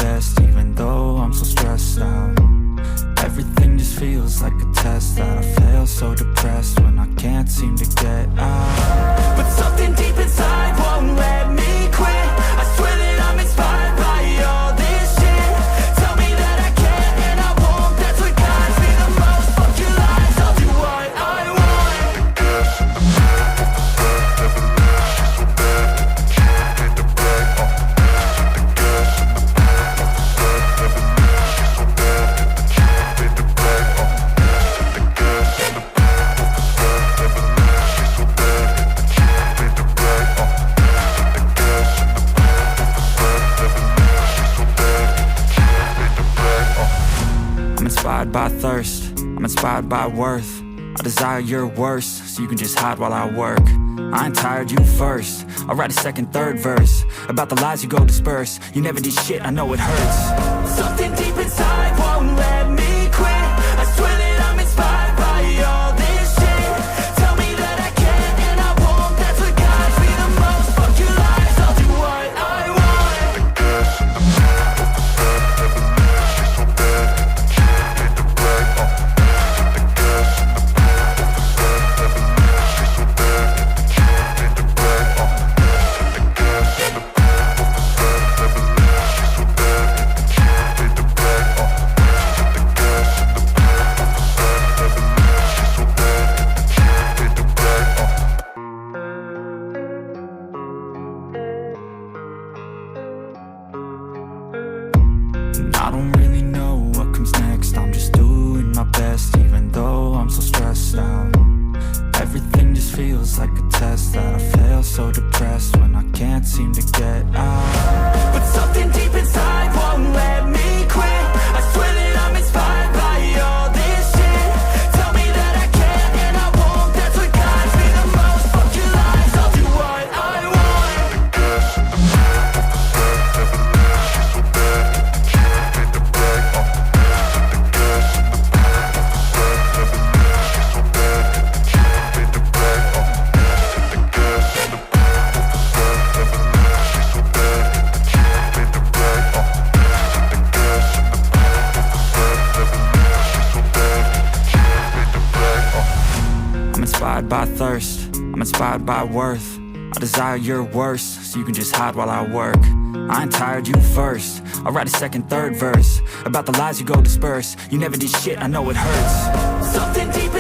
best, even though I'm so stressed out. Everything just feels like a test that I fail, so depressed when I can't seem to get out. But something deep inside won't let me quit. I swear that I'm inspired by all this shit. Tell me that I can and I won't, that's what guides me the most. Fuck your lies, I'll do what I want. I'm inspired by thirst, I'm inspired by worth. I desire your worst, so you can just hide while I work. I ain't tired, you first. I'll write a second, third verse about the lies you go disperse. You never did shit, I know it hurts. Something deep inside won't let me quit. I swear that I'm inspired by all this shit. Tell me that I can and I won't, that's what guides me the most. Fuck your lies, I'll do what I want. I don't really know what comes next. I'm just doing my best, even though I'm so stressed out. Everything just feels like a test that I fail, so depressed when I can't seem to get out. But something deep inside won't let me quit. I swear that I'm inspired by all this shit. Tell me that I can and I won't, that's what guides me the most. Fuck your lies, I'll do what I want. I'm inspired by thirst, I'm inspired by worth. I desire your worst, so you can just hide while I work. I ain't tired, you first. I'll write a second, third verse about the lies you go disperse. You never did shit, I know it hurts. Something deep